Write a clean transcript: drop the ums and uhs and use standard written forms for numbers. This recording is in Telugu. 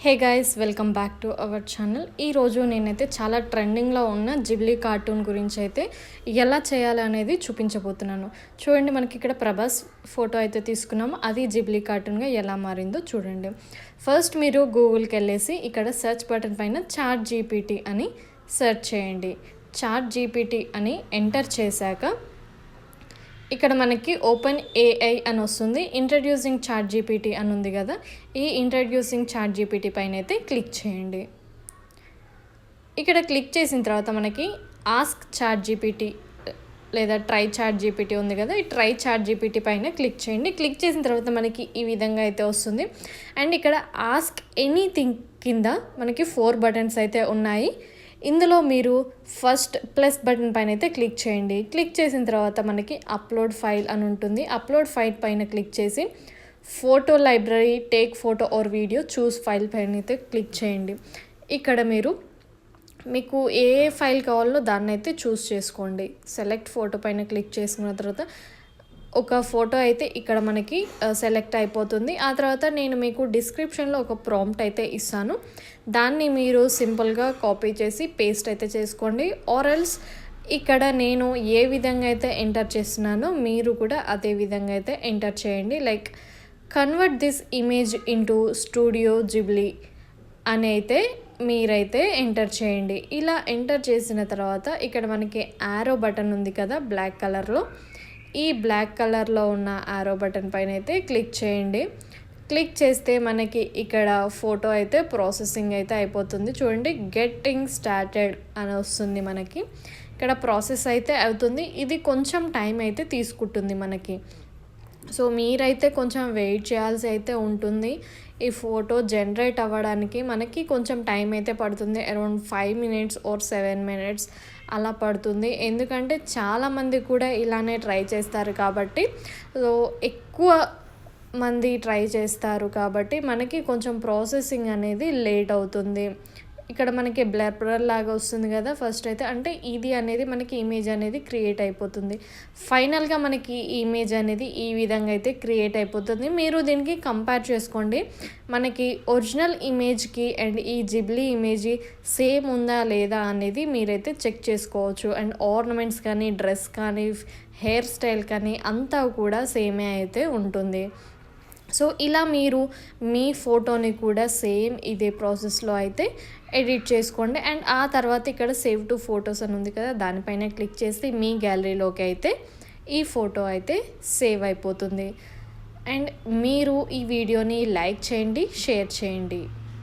Hey guys, welcome back to our channel. ఈరోజు నేనైతే చాలా ట్రెండింగ్లో ఉన్న జిబ్లీ కార్టూన్ గురించి అయితే ఎలా చేయాలి అనేది చూపించబోతున్నాను. చూడండి, మనకి ఇక్కడ ప్రభాస్ ఫోటో అయితే తీసుకున్నాము. అది జిబ్లీ కార్టూన్గా ఎలా మారిందో చూడండి. ఫస్ట్ మీరు గూగుల్కి వెళ్ళేసి ఇక్కడ సెర్చ్ బటన్ పైన చాట్ జీపీటీ అని సెర్చ్ చేయండి. చాట్ జీపీటీ అని ఎంటర్ చేశాక ఇక్కడ మనకి ఓపెన్ ఏఐ అని వస్తుంది. ఇంట్రడ్యూసింగ్ చాట్ జీపీటీ అని ఉంది కదా, ఈ ఇంట్రడ్యూసింగ్ చాట్ జీపీటీ పైన అయితే క్లిక్ చేయండి. ఇక్కడ క్లిక్ చేసిన తర్వాత మనకి ఆస్క్ చాట్ జీపీటీ లేదా ట్రై చాట్ జీపీటీ ఉంది కదా, ఈ ట్రై చాట్ జీపీటీ పైన క్లిక్ చేయండి. క్లిక్ చేసిన తర్వాత మనకి ఈ విధంగా అయితే వస్తుంది. అండ్ ఇక్కడ ఆస్క్ ఎనీథింగ్ కింద మనకి 4 బటన్స్ అయితే ఉన్నాయి. ఇందులో మీరు ఫస్ట్ ప్లస్ బటన్ పైన అయితే క్లిక్ చేయండి. క్లిక్ చేసిన తర్వాత మనకి అప్లోడ్ ఫైల్ అని ఉంటుంది. అప్లోడ్ ఫైల్ పైన క్లిక్ చేసి photo library take photo or video choose file పైన అయితే క్లిక్ చేయండి. ఇక్కడ మీకు ఏ ఫైల్ కావాలో దాన్ని అయితే చూస్ చేసుకోండి. సెలెక్ట్ ఫోటో పైన క్లిక్ చేసుకున్న తర్వాత ఒక ఫోటో అయితే ఇక్కడ మనకి సెలెక్ట్ అయిపోతుంది. ఆ తర్వాత నేను మీకు డిస్క్రిప్షన్లో ఒక ప్రాంప్ట్ అయితే ఇస్తాను. దాన్ని మీరు సింపుల్గా కాపీ చేసి పేస్ట్ అయితే చేసుకోండి. ఆర్ ఎల్స్ ఇక్కడ నేను ఏ విధంగా అయితే ఎంటర్ చేస్తున్నానో మీరు కూడా అదే విధంగా అయితే ఎంటర్ చేయండి. Like convert this image into studio Ghibli అని అయితే మీరైతే ఎంటర్ చేయండి. ఇలా ఎంటర్ చేసిన తర్వాత ఇక్కడ మనకి యారో బటన్ ఉంది కదా బ్లాక్ కలర్లో, ఈ బ్లాక్ కలర్లో ఉన్న యారో బటన్ పైన అయితే క్లిక్ చేయండి. క్లిక్ చేస్తే మనకి ఇక్కడ ఫోటో అయితే ప్రాసెసింగ్ అయితే అయిపోతుంది. చూడండి, గెట్టింగ్ స్టార్టెడ్ అని వస్తుంది. మనకి ఇక్కడ ప్రాసెస్ అయితే అవుతుంది. ఇది కొంచెం టైం అయితే తీసుకుంటుంది మనకి. సో మీరైతే కొంచెం వెయిట్ చేయాల్సి అయితే ఉంటుంది. ఈ ఫోటో జనరేట్ అవ్వడానికి మనకి కొంచెం టైం అయితే పడుతుంది. అరౌండ్ 5 minutes or 7 minutes అలా పడుతుంది. ఎందుకంటే చాలామంది కూడా ఇలానే ట్రై చేస్తారు కాబట్టి, సో ఎక్కువ మంది ట్రై చేస్తారు కాబట్టి మనకి కొంచెం ప్రాసెసింగ్ అనేది లేట్ అవుతుంది. ఇక్కడ మనకి బ్లర్ లాగా వస్తుంది కదా ఫస్ట్ అయితే, అంటే ఇది అనేది మనకి ఇమేజ్ అనేది క్రియేట్ అయిపోతుంది. ఫైనల్గా మనకి ఇమేజ్ అనేది ఈ విధంగా అయితే క్రియేట్ అయిపోతుంది. మీరు దీనికి కంపేర్ చేసుకోండి. మనకి ఒరిజినల్ ఇమేజ్కి అండ్ ఈ జిబ్లీ ఇమేజ్ సేమ్ ఉందా లేదా అనేది మీరైతే చెక్ చేసుకోవచ్చు. అండ్ ఆర్నమెంట్స్ కానీ, డ్రెస్ కానీ, హెయిర్ స్టైల్ కానీ అంతా కూడా సేమే అయితే ఉంటుంది. సో ఇలా మీరు మీ ఫోటోని కూడా సేమ్ ఇదే ప్రాసెస్లో అయితే ఎడిట్ చేసుకోండి. అండ్ ఆ తర్వాత ఇక్కడ సేవ్ టు ఫొటోస్ అని ఉంది కదా, దానిపైన క్లిక్ చేసి మీ గ్యాలరీలోకి అయితే ఈ ఫోటో అయితే సేవ్ అయిపోతుంది. అండ్ మీరు ఈ వీడియోని లైక్ చేయండి, షేర్ చేయండి.